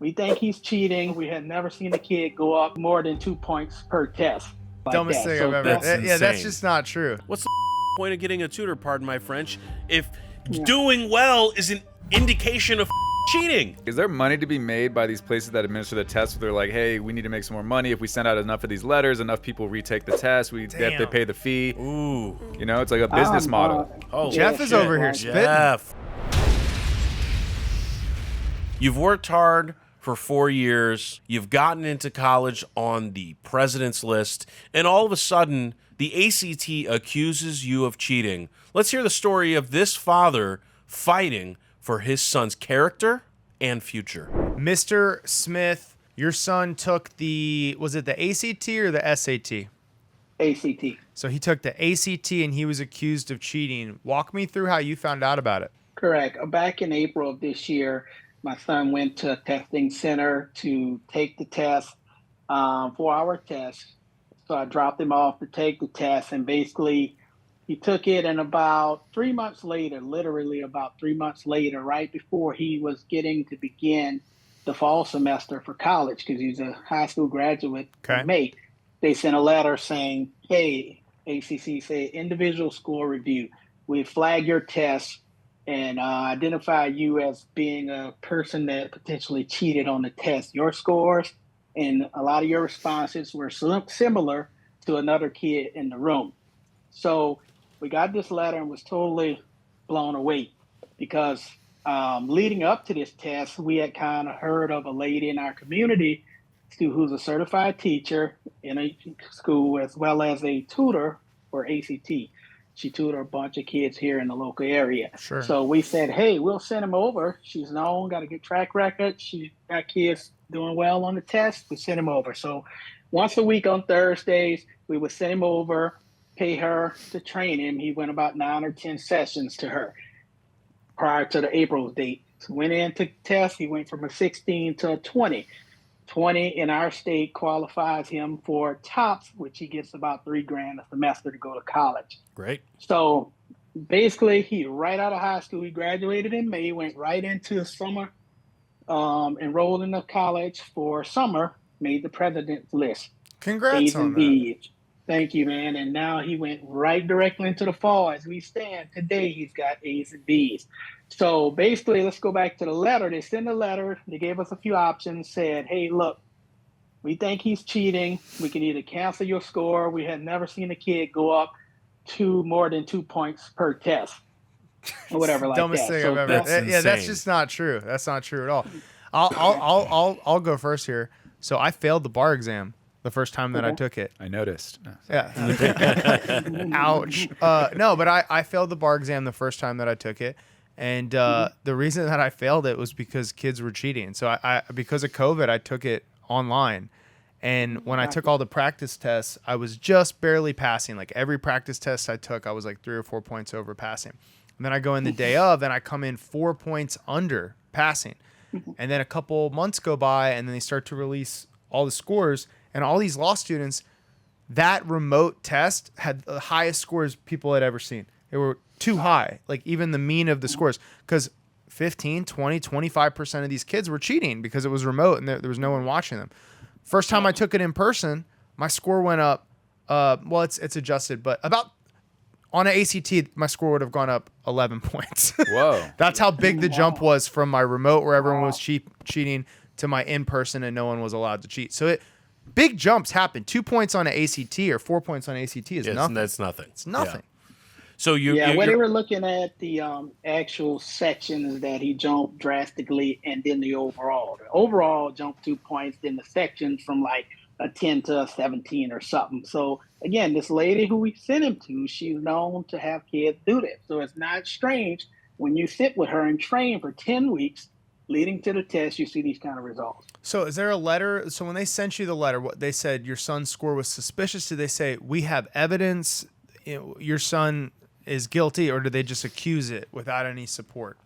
We think he's cheating. We had never seen a kid go up more than 2 points per test like Dumbest that. thing So I've ever. That's Yeah, that's insane. just not true. What's the point of getting a tutor, pardon my French, if Yeah. doing well is an indication of cheating? Is there money to be made by these places that administer the tests where they're like, hey, we need to make some more money. If we send out enough of these letters, enough people retake the test, we have to pay the fee. Ooh. You know, it's like a business model. Oh, Jeff is shit. over here spitting. Geoff. You've worked hard for 4 years. You've gotten into college on the president's list. And all of a sudden, the ACT accuses you of cheating. Let's hear the story of this father fighting for his son's character and future. Mr. Smith, your son took was it the ACT or the SAT? ACT. So he took the ACT and he was accused of cheating. Walk me through how you found out about it. Correct. Back in April of this year, my son went to a testing center to take the test, 4-hour test. So I dropped him off to take the test, and basically he took it, and about 3 months later, literally about 3 months later, right before he was getting to begin the fall semester for college, because he's a high school graduate in May, they sent a letter saying, hey, ACC said individual score review. We flag your test and identify you as being a person that potentially cheated on the test. Your scores and a lot of your responses were similar to another kid in the room. So we got this letter and was totally blown away because leading up to this test, we had kind of heard of a lady in our community who's a certified teacher in a school as well as a tutor for ACT. She tutored a bunch of kids here in the local area. Sure. So we said, hey, we'll send him over. She's known, got a good track record. She got kids doing well on the test. We sent him over. So once a week on Thursdays, we would send him over, pay her to train him. He went about 9 or 10 sessions to her prior to the April date. So went in, took the test. He went from a 16 to a 20. 20 in our state qualifies him for TOPS, which he gets about $3,000 a semester to go to college. Great. So basically, he right out of high school, he graduated in May, went right into summer, enrolled in the college for summer, made the president's list. Congrats A's on and that. B's. Thank you, man. And now he went right directly into the fall. As we stand today, he's got A's and B's. So basically, let's go back to the letter. They sent a letter. They gave us a few options, said, hey, look, we think he's cheating. We can either cancel your score. We had never seen a kid go up to more than 2 points per test or whatever like Dumbest that. thing So I've ever. that's Yeah, that's insane. just not true. That's not true at all. I'll go first here. So I failed the bar exam the first time that I took it. I noticed. Yeah. Ouch. No, but I failed the bar exam the first time that I took it. And the reason that I failed it was because kids were cheating. So I because of COVID, I took it online. And when I took all the practice tests, I was just barely passing. Like every practice test I took, I was like 3 or 4 points over passing. And then I go in the day of and I come in 4 points under passing. And then a couple months go by and then they start to release all the scores. And all these law students, that remote test had the highest scores people had ever seen. They were too high, like even the mean of the scores. Because 15, 20, 25% of these kids were cheating because it was remote and there was no one watching them. First time I took it in person, my score went up. Well, it's adjusted, but about on an ACT, my score would have gone up 11 points. Whoa. That's how big the jump was from my remote where everyone was cheating to my in-person and no one was allowed to cheat. So big jumps happen. 2 points on an ACT or 4 points on ACT is nothing. That's nothing. It's nothing. Yeah. So when they were looking at the actual sections that he jumped drastically, and then the overall jumped 2 points, then the sections from like a 10 to a 17 or something. So again, this lady who we sent him to, she's known to have kids do this. So it's not strange when you sit with her and train for 10 weeks leading to the test, you see these kind of results. So is there a letter? So when they sent you the letter, what they said, your son's score was suspicious. Did they say, we have evidence your son is guilty, or did they just accuse it without any support?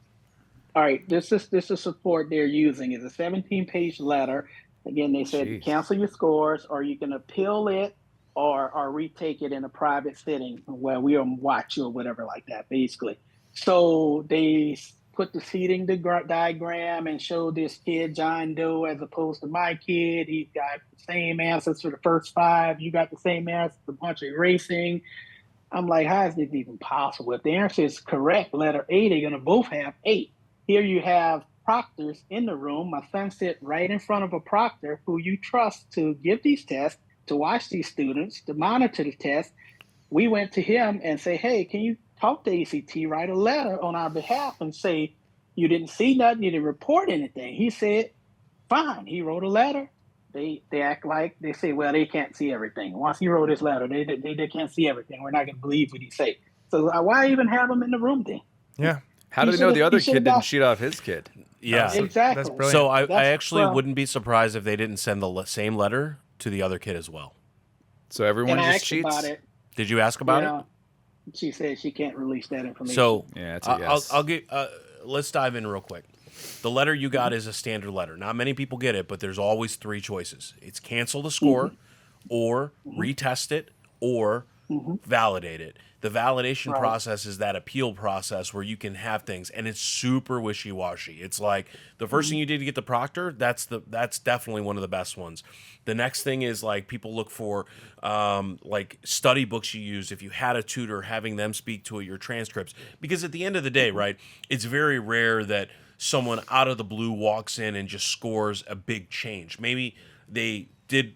All right, this is support they're using. It's a 17-page letter. Again, they said cancel your scores, or you can appeal it, or retake it in a private sitting where we'll watch you or whatever like that, basically. So they put the seating diagram and showed this kid John Doe as opposed to my kid. He got the same answers for the first 5. You got the same answers, a bunch of erasing. I'm like, how is this even possible? If the answer is correct, letter A, they're going to both have 8. Here you have proctors in the room. My son sit right in front of a proctor who you trust to give these tests, to watch these students, to monitor the test. We went to him and say, hey, can you talk to ACT, write a letter on our behalf and say, you didn't see nothing, you didn't report anything. He said, fine. He wrote a letter. They act like, they say, well, they can't see everything. Once he wrote his letter, they can't see everything. We're not going to believe what he say. So why even have him in the room then? Yeah. How do they know the other kid didn't cheat off his kid? Yeah. Exactly. That's brilliant. So I actually wouldn't be surprised if they didn't send the same letter to the other kid as well. So everyone and I just asked cheats? about it. Did you ask about it? She said she can't release that information. So Yeah, it's a yes. I'll get. Let's dive in real quick. The letter you got is a standard letter. Not many people get it, but there's always 3 choices. It's cancel the score, or retest it, or validate it. The validation process is that appeal process where you can have things, and it's super wishy-washy. It's like the first thing you did to get the proctor, that's definitely one of the best ones. The next thing is like people look for like study books you use. If you had a tutor, having them speak to it, your transcripts, because at the end of the day, right, it's very rare that someone out of the blue walks in and just scores a big change. Maybe they did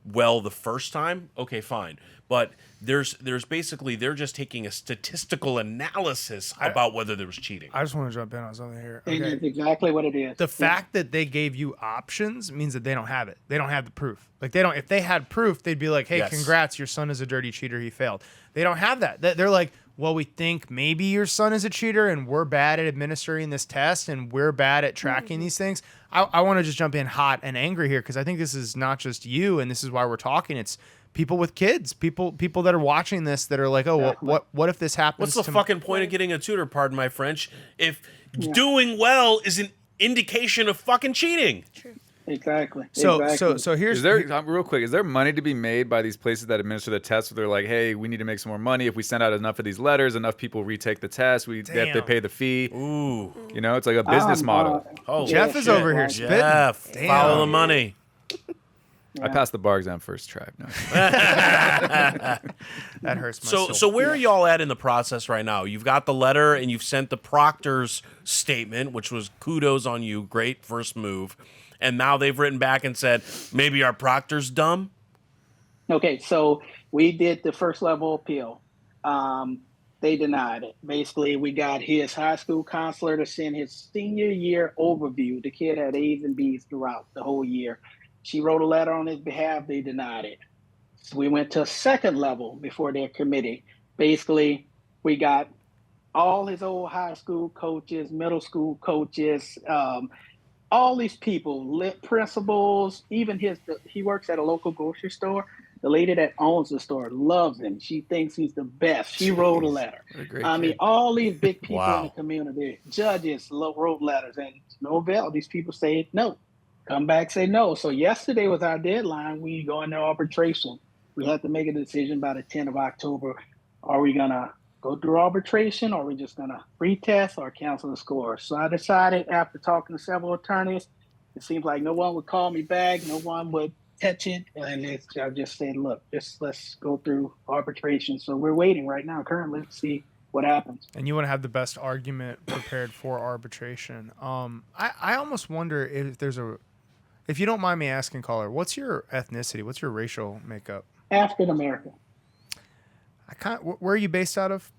well the first time, okay, fine. But there's basically, they're just taking a statistical analysis about whether there was cheating. I just want to jump in on something here. And Okay. that's exactly what it is. The fact that they gave you options means that they don't have it. They don't have the proof. Like they don't. If they had proof, they'd be like, "Hey, Yes. congrats, your son is a dirty cheater. He failed." They don't have that. They're like, "Well, we think maybe your son is a cheater, and we're bad at administering this test, and we're bad at tracking these things." I want to just jump in hot and angry here because I think this is not just you, and this is why we're talking. It's people with kids, people that are watching this that are like, "Oh, what if this happens?" What's the fucking point of getting a tutor, pardon my French, if doing well is an indication of fucking cheating? True. Exactly. So here's Is there real quick? Is there money to be made by these places that administer the tests? Where they're like, "Hey, we need to make some more money. If we send out enough of these letters, enough people retake the test. They pay the fee." Ooh. You know, it's like a business model. Oh, Jeff is shit. over here spitting. Jeff, Damn. follow the money. I passed the bar exam first try. No. That hurts my soul. So where are y'all at in the process right now? You've got the letter and you've sent the proctor's statement, which was kudos on you, great first move. And now they've written back and said, maybe our proctor's dumb? Okay, so we did the first level appeal. They denied it. Basically, we got his high school counselor to send his senior year overview. The kid had A's and B's throughout the whole year. She wrote a letter on his behalf. They denied it. So we went to a second level before their committee. Basically, we got all his old high school coaches, middle school coaches, all these people, principals, even he works at a local grocery store. The lady that owns the store loves him. She thinks he's the best. She wrote a letter. I mean, all these big people in the community, judges wrote letters, and no avail. These people say no. Come back, say no. So yesterday was our deadline. We go into arbitration. We had to make a decision by the 10th of October. Are we going to go through arbitration, or are we just going to retest or cancel the score? So I decided, after talking to several attorneys, it seems like no one would call me back. No one would touch it. And I just said, look, let's go through arbitration. So we're waiting right now currently to see what happens. And you want to have the best argument prepared for arbitration. I almost wonder if you don't mind me asking, caller, what's your ethnicity? What's your racial makeup? African American. Where are you based out of?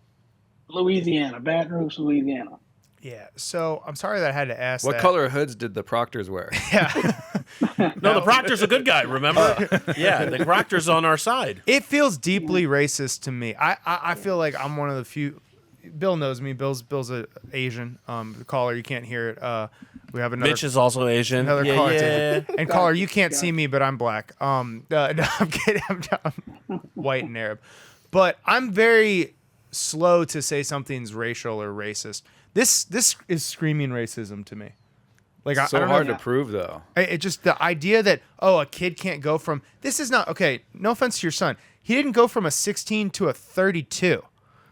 Louisiana, Baton Rouge, Louisiana. Yeah. So I'm sorry that I had to ask. What color hoods did the proctors wear? Yeah. No, the proctor's a good guy, remember? Yeah, the proctor's on our side. It feels deeply racist to me. I feel like I'm one of the few. Bill knows me. Bill's a Asian. The caller, you can't hear it. We have another. Mitch is also Asian. Another Yeah, caller. yeah. And caller, you can't see me, but I'm black. No, I'm kidding. I'm white and Arab. But I'm very slow to say something's racial or racist. This is screaming racism to me. Like So I don't hard know. to prove, though. It just the idea that a kid can't go from this is not okay. No offense to your son, he didn't go from a 16 to a 32.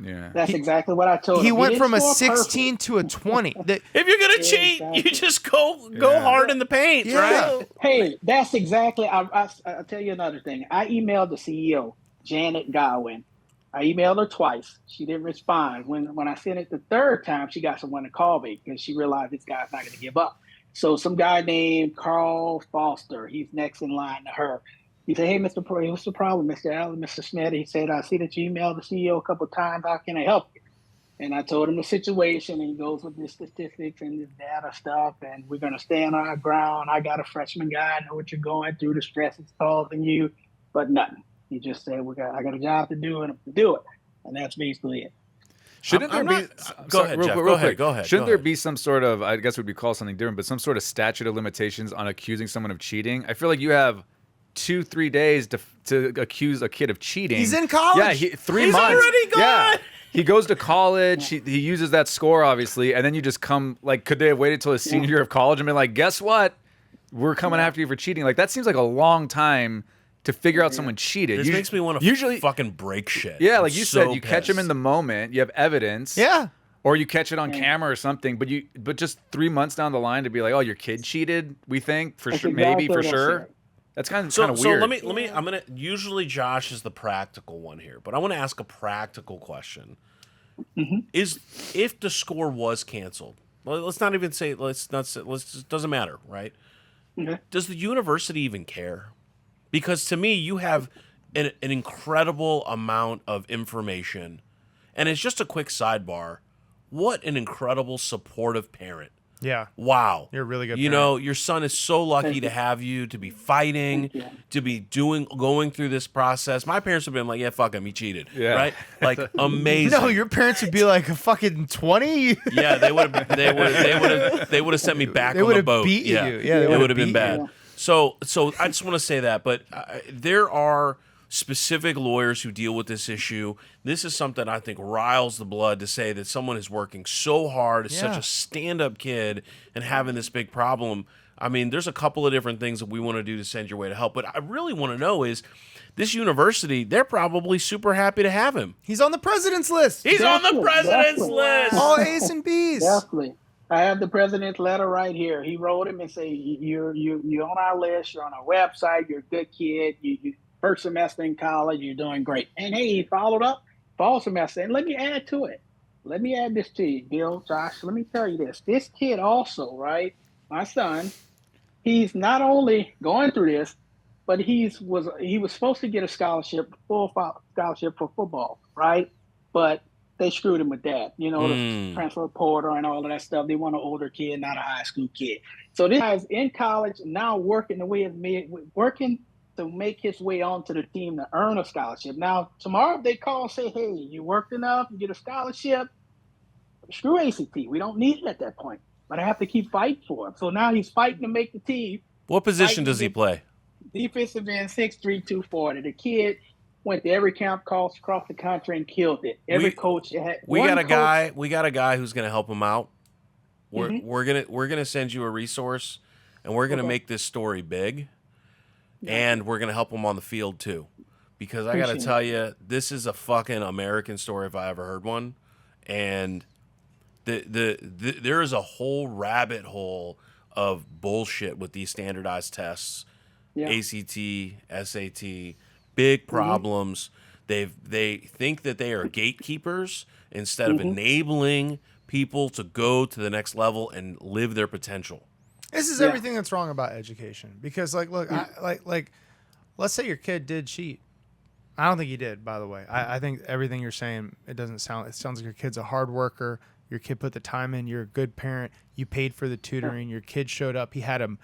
Yeah. That's exactly what I told him. He went didn't from a score 16 to a 20. If you're gonna cheat, Exactly. you just go hard in the paint, Yeah. right? Hey, that's exactly. I'll tell you another thing. I emailed the CEO, Janet Godwin. I emailed her twice. She didn't respond. When I sent it the third time, she got someone to call me because she realized this guy's not going to give up. So some guy named Carl Foster, he's next in line to her. He said, "Hey, Mr. Pro, what's the problem, Mr. Allen, Mr. Smith?" He said, "I see that you emailed the CEO a couple of times. How can I help you?" And I told him the situation, and he goes with the statistics and this data stuff, and we're going to stand on our ground. I got a freshman guy. I know what you're going through, the stress it's causing you, but nothing. He just said, I got a job to do, and I'm to do it. And that's basically it. Shouldn't there be? Go ahead, Geoff. Go ahead. Shouldn't there be some sort of? I guess it would be called something different, but some sort of statute of limitations on accusing someone of cheating. I feel like you have 2-3 days to accuse a kid of cheating. He's in college. Yeah, 3 He's months. already gone. Yeah. He goes to college. He uses that score, obviously, and then you just come. Like, could they have waited till his senior year of college and been like, "Guess what? We're coming after you for cheating." Like, that seems like a long time to figure out someone cheated. This makes me want to fucking break shit. Yeah, I'm like you so said, you catch him in the moment. You have evidence. Yeah. Or you catch it on camera or something, but just 3 months down the line to be like, "Oh, your kid cheated." We think for sure, maybe for sure. That's kind of weird. So let me. I'm gonna. Usually, Josh is the practical one here, but I want to ask a practical question. Is if the score was canceled? Well, let's not even say. Let's just doesn't matter, right? Does the university even care? Because to me, you have an incredible amount of information, and it's just a quick sidebar. What an incredible supportive parent. Yeah. Wow. You're a really good You parent. know, your son is so lucky to have you, to be fighting, to be going through this process. My parents have been like, "Yeah, fuck him, he cheated." Yeah. Right? Like, amazing. No, your parents would be like a fucking 20. Yeah, they would have sent me back They on would the have boat. beaten Yeah. you. Yeah, they it would would have have been beaten bad. So I just want to say that, but there are specific lawyers who deal with this issue. This is something I think riles the blood to say that someone is working so hard, is such a stand-up kid, and having this big problem. I mean, there's a couple of different things that we want to do to send your way to help, but I really want to know is this university, they're probably super happy to have him. He's on the president's list. He's on the president's Definitely. list. All A's and B's. Definitely. I have the president's letter right here. He wrote him and say, you're on our list. You're on our website. You're a good kid. You first semester in college. You're doing great. And hey, he followed up fall semester. And let me add to it. Let me add this to you, Bill, Josh. Let me tell you this. This kid also, right? My son, he's not only going through this, but he was supposed to get a scholarship, full scholarship for football, right? But they screwed him with that. You know, the transfer portal and all of that stuff. They want an older kid, not a high school kid. So this guy's in college now, working to make his way onto the team to earn a scholarship. Now, tomorrow if they call and say, "Hey, you worked enough, you get a scholarship," screw ACT. We don't need it at that point. But I have to keep fighting for him. So now he's fighting to make the team. What position does he play? Defensive end, 6'3", 240. The kid went to every camp across the country and killed it. Every coach had. We got a guy who's going to help him out. We're gonna send you a resource, and we're gonna make this story big, and we're gonna help him on the field too, because I got to tell you, this is a fucking American story if I ever heard one, and there is a whole rabbit hole of bullshit with these standardized tests, ACT, SAT, big problems. They think that they are gatekeepers instead of enabling people to go to the next level and live their potential. This is everything that's wrong about education. Because, look, let's say your kid did cheat. I don't think he did, by the way. I think everything you're saying, it sounds like your kid's a hard worker. Your kid put the time in. You're a good parent. You paid for the tutoring. Your kid showed up. He had a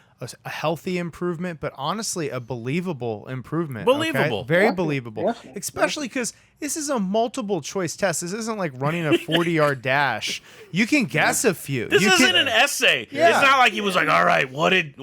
healthy improvement, but honestly, a believable improvement. Believable. Okay? Very believable. Especially because this is a multiple choice test. This isn't like running a 40-yard dash. You can guess a few. This isn't an essay. Yeah. It's not like he was like, all right, what did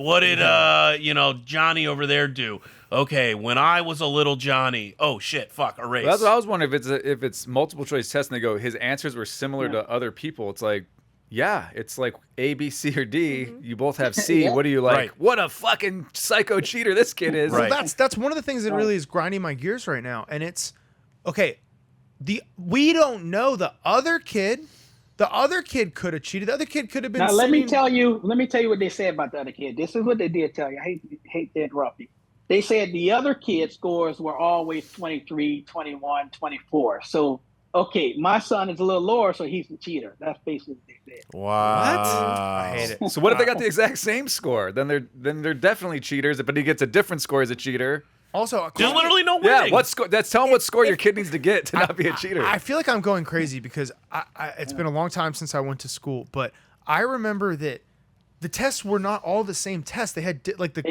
Johnny over there do? Okay, when I was a little Johnny. Oh shit, fuck, erase. That's what I was wondering, if it's multiple choice test and they go, his answers were similar to other people. It's like, yeah, it's like A, B, C, or D. You both have C. What do you like? Right. What a fucking psycho cheater this kid is. Right. Well, that's one of the things that really is grinding my gears right now. And it's, okay, we don't know the other kid. The other kid could have cheated. The other kid could have been. Now let me tell you what they said about the other kid. This is what they did tell you. I hate to interrupt you. They said the other kid's scores were always 23, 21, 24. So, okay, my son is a little lower, so he's the cheater. That's basically what they said. Wow. I hate it. So what if they got the exact same score? Then they're definitely cheaters. But he gets a different score as a cheater. Also, There's literally no winning. Yeah, what score? Tell him what score your kid needs to get to not be a cheater. I feel like I'm going crazy because it's been a long time since I went to school, but I remember that the tests were not all the same tests. They had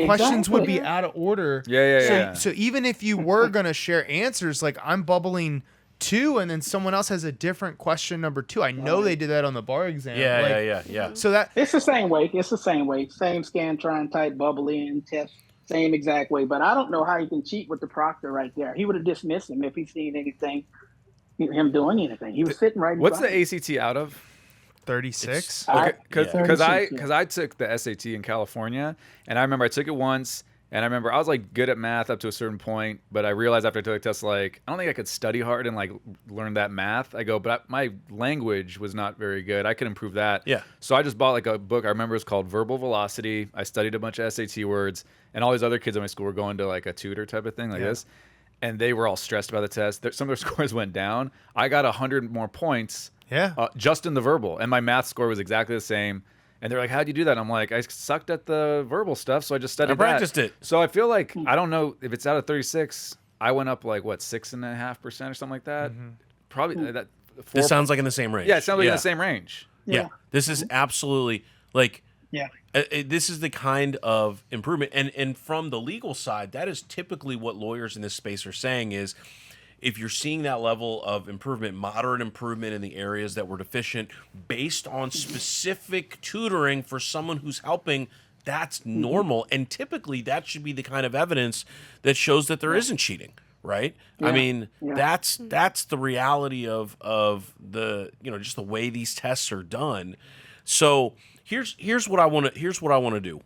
questions would be out of order. Yeah. So even if you were gonna share answers, like I'm bubbling 2, and then someone else has a different question number 2. I know they did that on the bar exam. Yeah. So that It's the same way. Same scan, try and type, bubble in, test. Same exact way, but I don't know how he can cheat with the proctor right there. He would have dismissed him if he seen anything, him doing anything. He was sitting right. What's the ACT out of? 36. Okay, because yeah. I took the SAT in California, and I remember I took it once, and I remember I was like good at math up to a certain point, but I realized after I took the test, like I don't think I could study hard and like learn that math. My language was not very good. I could improve that. Yeah. So I just bought like a book. I remember it was called Verbal Velocity. I studied a bunch of SAT words, and all these other kids in my school were going to like a tutor type of thing like this, and they were all stressed about the test. Some of their scores went down. I got 100 more points. Yeah. Just in the verbal, and my math score was exactly the same. And they're like, "How'd you do that?" I'm like, "I sucked at the verbal stuff, so I just studied. I practiced it." So I feel like I don't know if it's out of 36. I went up like what 6.5% or something like that. Probably that. This sounds like in the same range. Yeah, it sounds like in the same range. Yeah. This is absolutely like. Yeah. This is the kind of improvement, and from the legal side, that is typically what lawyers in this space are saying is, if you're seeing that level of improvement, moderate improvement in the areas that were deficient, based on specific tutoring for someone who's helping, that's normal, and typically that should be the kind of evidence that shows that there isn't cheating. Right? Yeah. I mean, that's the reality of the just the way these tests are done. So here's what I want to do.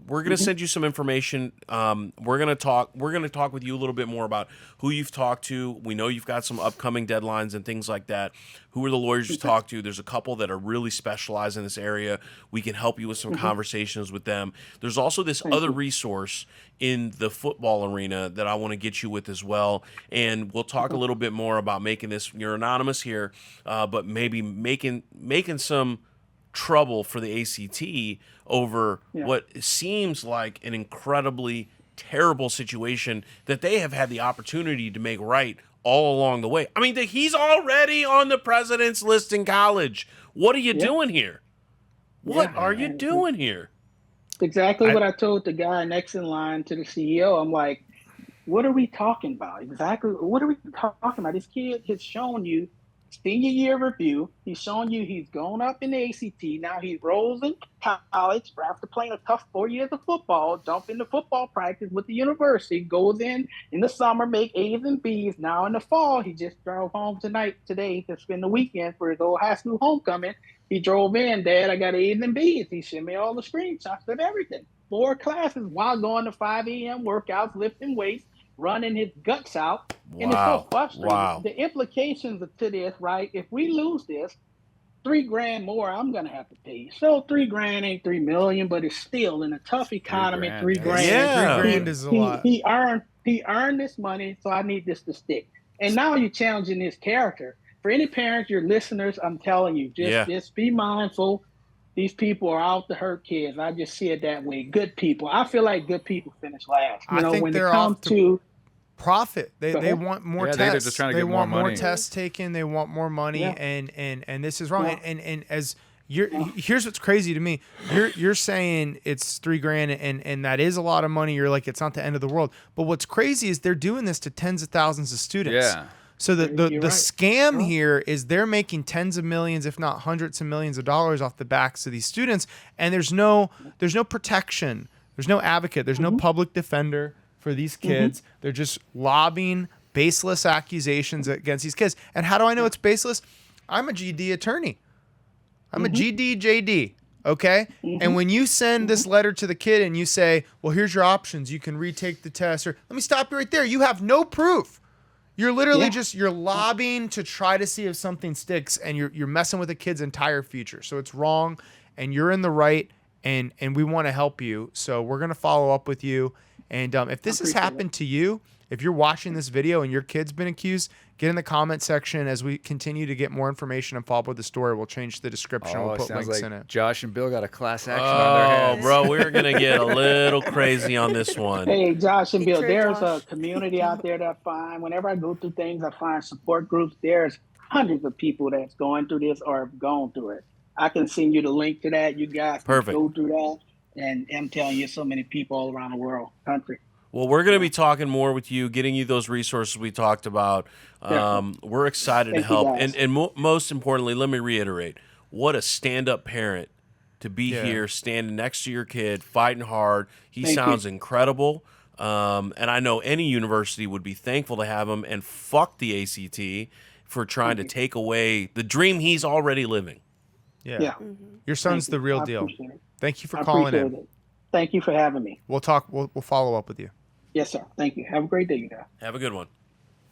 We're going to send you some information. We're going to talk with you a little bit more about who you've talked to. We know you've got some upcoming deadlines and things like that. Who are the lawyers you've talked to? There's a couple that are really specialized in this area. We can help you with some conversations with them. There's also this other resource in the football arena that I want to get you with as well. And we'll talk a little bit more about making this, you're anonymous here, but maybe making some trouble for the ACT over what seems like an incredibly terrible situation that they have had the opportunity to make right all along the way. I mean, he's already on the president's list in college. What are you doing here? What are you doing here? Exactly what I told the guy next in line to the CEO. I'm like, what are we talking about? Exactly. What are we talking about? This kid has shown you senior year review. He's shown you he's gone up in the ACT. Now he rolls in college after playing a tough 4 years of football, jump into football practice with the university, goes in the summer, make A's and B's. Now in the fall, he just drove home today to spend the weekend for his old high school homecoming. He drove in, Dad, I got A's and B's. He sent me all the screenshots of everything. 4 classes while going to 5 a.m. workouts, lifting weights, running his guts out. And it's so frustrating. Wow. The implications to this, right? If we lose this, $3,000 more I'm gonna have to pay. So $3,000 ain't $3 million, but it's still in a tough economy. $3,000. Yeah. $3,000 is a lot. He earned this money, so I need this to stick. And now you're challenging his character. For any parents, your listeners, I'm telling you, just be mindful. These people are out to hurt kids. I just see it that way. Good people. I feel like good people finish last. I think when they're it comes off to profit. They ahead. want more Yeah, tests. they're just trying to they get more want more money. tests taken. They want more money, and this is wrong. Yeah. And as here's what's crazy to me. You're saying it's $3,000, and that is a lot of money. You're like, it's not the end of the world. But what's crazy is they're doing this to tens of thousands of students. Yeah. So the You're right. scam here is they're making tens of millions, if not hundreds of millions of dollars off the backs of these students, and there's no protection. There's no advocate. There's no public defender for these kids. They're just lobbing baseless accusations against these kids. And how do I know it's baseless? I'm a GD attorney. I'm a GD JD. Okay? And when you send this letter to the kid and you say, well, here's your options. You can retake the test. Or let me stop you right there. You have no proof. You're literally Yeah. just you're lobbying to try to see if something sticks, and you're messing with a kid's entire future. So it's wrong, and you're in the right, and we want to help you. So we're gonna follow up with you. And if this has appreciate happened to you, if you're watching this video and your kid's been accused, get in the comment section. As we continue to get more information and follow up with the story, we'll change the description. Oh, We'll it put sounds links like in it. Josh and Bill got a class action on their Oh, hands. bro, we're gonna get a little crazy on this one. Hey, Josh and Bill, Teacher there's Josh. a community out there that I find. Whenever I go through things, I find support groups. There's hundreds of people that's going through this or have gone through it. I can send you the link to that. You guys can Perfect. go through that. And I'm telling you, so many people all around the world, country. Well, we're going to be talking more with you, getting you those resources we talked about. We're excited to Thank you, help. guys. And most importantly, let me reiterate, what a stand-up parent to be Yeah. here, standing next to your kid, fighting hard. He Thank sounds you. incredible. And I know any university would be thankful to have him, and fuck the ACT for trying to take away the dream he's already living. Yeah. Yeah. Your son's Thank the you. real I deal. appreciate it. Thank you for I calling appreciate in. it. Thank you for having me. We'll talk. We'll follow up with you. Yes, sir. Thank you. Have a great day, you guys. Have a good one.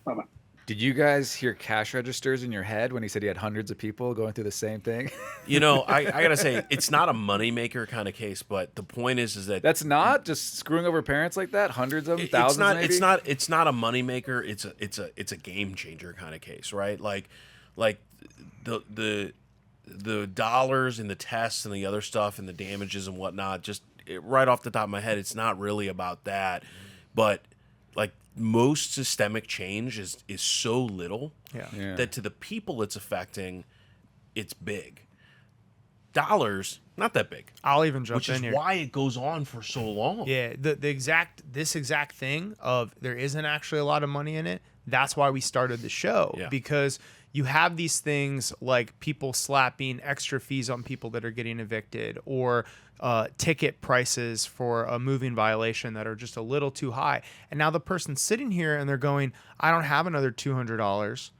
Bye-bye. Did you guys hear cash registers in your head when he said he had hundreds of people going through the same thing? You know, I got to say, it's not a moneymaker kind of case, but the point is that That's not just screwing over parents like that. Hundreds of them, thousands. Maybe? It's not a moneymaker. It's a game changer kind of case, right? Like the dollars and the tests and the other stuff and the damages and whatnot. Right off the top of my head, it's not really about that, but like most systemic change is so little Yeah. that to the people it's affecting, it's big. Dollars, not that big, I'll even jump which in is here. why it goes on for so long. Yeah, this exact thing of there isn't actually a lot of money in it. That's why we started the show, Yeah. because you have these things like people slapping extra fees on people that are getting evicted, or ticket prices for a moving violation that are just a little too high. And now the person's sitting here and they're going, I don't have another $200.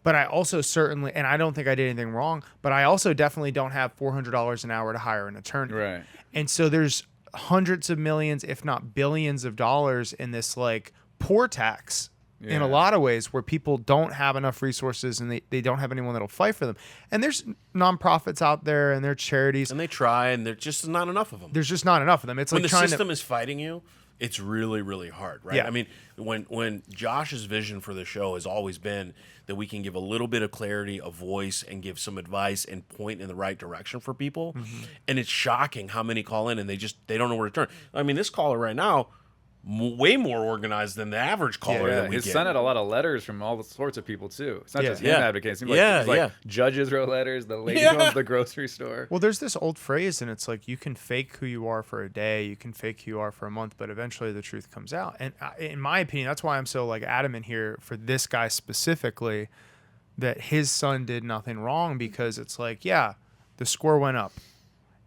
But I also certainly, and I don't think I did anything wrong, but I also definitely don't have $400 an hour to hire an attorney. Right. And so there's hundreds of millions, if not billions of dollars in this like poor tax in Yeah. a lot of ways, where people don't have enough resources and they don't have anyone that'll fight for them. And there's nonprofits out there and there's charities. And they try, and there's just not enough of them. There's just not enough of them. It's When like the trying system to, is fighting you, it's really, really hard, right? Yeah. I mean, when Josh's vision for the show has always been that we can give a little bit of clarity, a voice, and give some advice and point in the right direction for people. Mm-hmm. And it's shocking how many call in and they don't know where to turn. I mean, this caller right now, way more organized than the average caller Yeah, that we his get. son had a lot of letters from all sorts of people too. It's not Yeah. just him Yeah. advocating. It seemed like, Yeah, it was like yeah. judges wrote letters, the lady Yeah. who owns the grocery store. well, there's this old phrase, and it's like you can fake who you are for a day, you can fake who you are for a month, but eventually the truth comes out. And in my opinion, that's why I'm so like adamant here for this guy specifically, that his son did nothing wrong, because it's like, yeah, the score went up.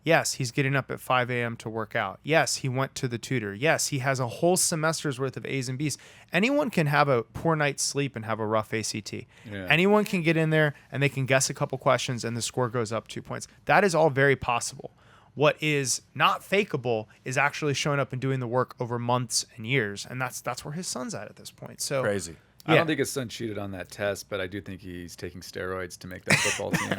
Yes, he's getting up at 5 a.m. to work out. Yes, he went to the tutor. Yes, he has a whole semester's worth of A's and B's. Anyone can have a poor night's sleep and have a rough ACT. Yeah. Anyone can get in there and they can guess a couple questions and the score goes up 2 points. That is all very possible. What is not fakeable is actually showing up and doing the work over months and years, and that's where his son's at this point. So Crazy. I Yeah. don't think his son cheated on that test, but I do think he's taking steroids to make that football team.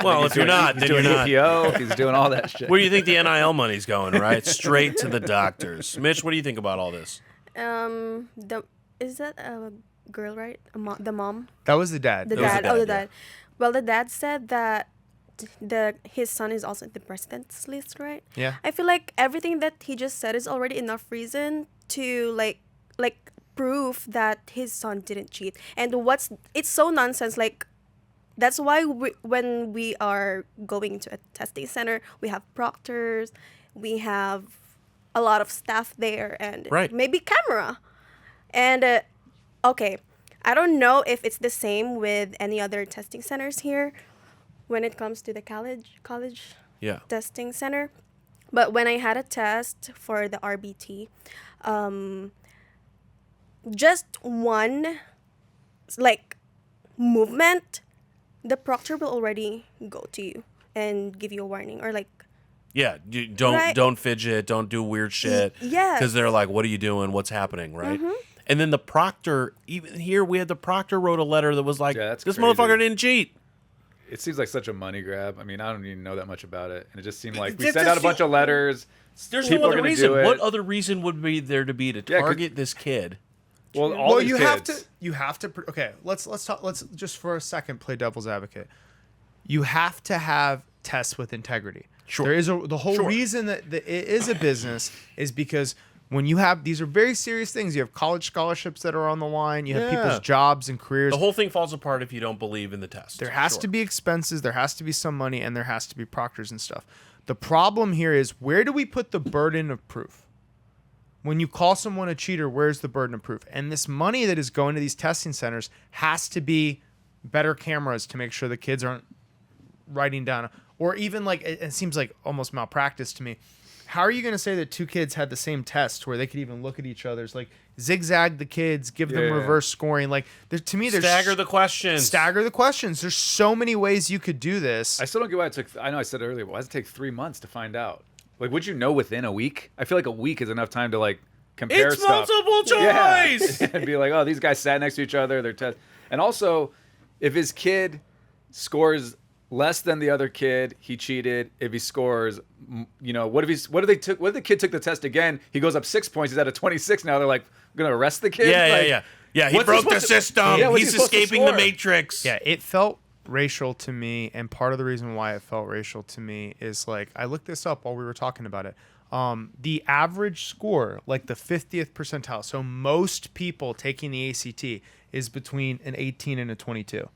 Well, if you're not, He's then you're doing not. EPO. He's doing all that shit. Where do you think the NIL money's going, right? Straight to the doctors. Mitch, what do you think about all this? Is that a girl, right? The mom? that was the dad. The That was dad. the Oh, the dad, yeah. dad. Well, the dad said that his son is also in the president's list, right? Yeah. I feel like everything that he just said is already enough reason to like prove that his son didn't cheat. And it's so nonsense. Like, that's why when we are going to a testing center, we have proctors, we have a lot of staff there, and Right. maybe camera. And okay, I don't know if it's the same with any other testing centers here when it comes to the college Yeah. testing center. But when I had a test for the RBT, just one like movement, the proctor will already go to you and give you a warning, or like, Yeah, don't Right. don't fidget, don't do weird shit. yes. Because they're like, what are you doing? What's happening, right? And then the proctor, even here, we had the proctor wrote a letter that was like, Yeah, that's this crazy. motherfucker didn't cheat. It seems like such a money grab. I mean, I don't even know that much about it, and it just seemed like we That sent out a does bunch feel- of letters. There's People no are other gonna reason. do it. What other reason would be there to be to 'cause- target this kid? Well, all these you kids. have to. Okay, let's talk. Let's just for a second play devil's advocate. You have to have tests with integrity. Sure. There is the whole Sure. reason that it is a business is because when you have these are very serious things. You have college scholarships that are on the line. You have Yeah. people's jobs and careers. The whole thing falls apart if you don't believe in the test. There has to be expenses, there has to be some money, and there has to be proctors and stuff. The problem here is where do we put the burden of proof? When you call someone a cheater, where's the burden of proof? And this money that is going to these testing centers has to be better cameras to make sure the kids aren't writing down. Or even like, it seems like almost malpractice to me. How are you going to say that two kids had the same test where they could even look at each other's like zigzag the kids, give them Yeah. reverse scoring? Like to me, there's Stagger the questions. Stagger the questions. There's so many ways you could do this. I still don't get why it took. I know I said it earlier, but why does it take 3 months to find out? Like, would you know within a week? I feel like a week is enough time to like compare It's stuff. multiple choice. Yeah. And be like, oh, these guys sat next to each other. They're and also, if his kid scores less than the other kid, he cheated. If he scores, what if what if the kid took the test again? He goes up 6 points. He's at a 26 now. They're like, we're gonna arrest the kid. Yeah, he what's he broke the supposed to- system. Yeah, what's he He's supposed to escaping the score? matrix. Yeah, it felt racial to me, and part of the reason why it felt racial to me is like I looked this up while we were talking about it. The average score, like the 50th percentile, so most people taking the ACT is between an 18 and a 22.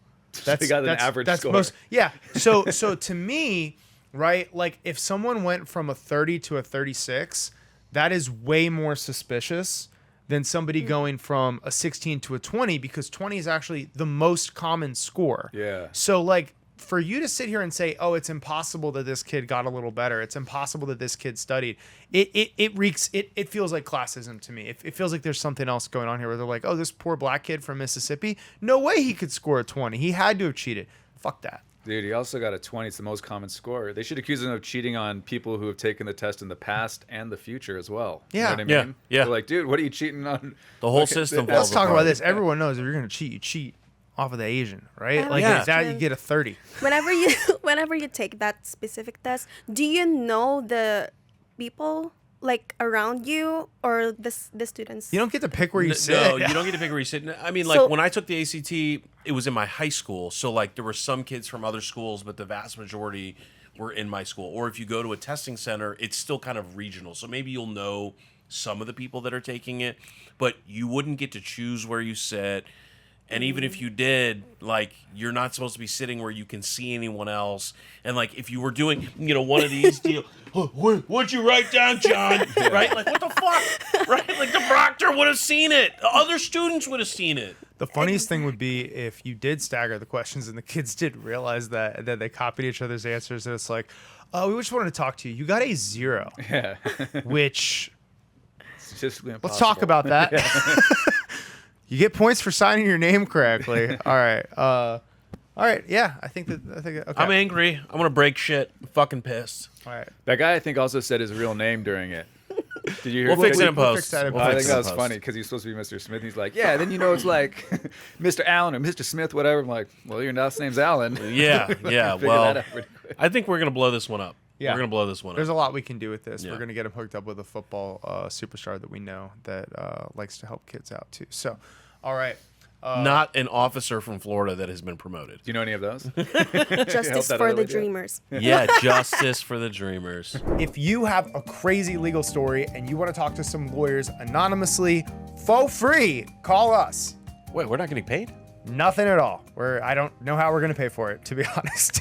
They got an average score. Yeah. So to me, right, like if someone went from a 30 to a 36, that is way more suspicious than somebody going from a 16 to a 20 because 20 is actually the most common score. Yeah. So like for you to sit here and say, "Oh, it's impossible that this kid got a little better. It's impossible that this kid studied." It feels like classism to me. It feels like there's something else going on here where they're like, "Oh, this poor black kid from Mississippi, no way he could score a 20. He had to have cheated." Fuck that. Dude, he also got a 20. It's the most common score. They should accuse him of cheating on people who have taken the test in the past and the future as well. Yeah. You know what I mean? Yeah. They're like, dude, what are you cheating on? The whole system falls Let's talk apart. about this. Everyone knows if you're gonna cheat, you cheat off of the Asian, right? have Like Yeah. that, you get a 30. Whenever you take that specific test, do you know the people like around you or the students? You don't get to pick where you sit. No, you don't get to pick where you sit. I mean, like So- when I took the ACT, it was in my high school. So like there were some kids from other schools, but the vast majority were in my school. Or if you go to a testing center, it's still kind of regional. So maybe you'll know some of the people that are taking it, but you wouldn't get to choose where you sit. And even if you did, like, you're not supposed to be sitting where you can see anyone else. And, like, if you were doing, one of these deals, what'd you write down, John? Right? Like, what the fuck? Right? Like, the proctor would have seen it. Other students would have seen it. The funniest thing would be if you did stagger the questions and the kids did realize that, and then they copied each other's answers. And it's like, oh, we just wanted to talk to you. You got a 0, Yeah. which Statistically impossible. let's talk about that. You get points for signing your name correctly. All right. All right. Yeah, I think. Okay. I'm angry. I'm going to break shit. I'm fucking pissed. All right. That guy, I think, also said his real name during it. Did you hear? We'll fix it in we'll post. fix that in We'll I fix think it that in was post. funny because he's supposed to be Mr. Smith. He's like, yeah, then it's like Mr. Allen or Mr. Smith, whatever. I'm like, well, your last name's Allen. Yeah, yeah. Figure Well, that out pretty quick. I think we're going to blow this one up. Yeah. We're going to blow this one There's up. a lot we can do with this. Yeah. We're going to get him hooked up with a football superstar that we know that likes to help kids out too. So, all right. Not an officer from Florida that has been promoted. Do you know any of those? Justice that for other the lady out. dreamers. Yeah, justice for the dreamers. If you have a crazy legal story and you want to talk to some lawyers anonymously, for free, call us. Wait, we're not getting paid? Nothing at all. I don't know how we're going to pay for it, to be honest.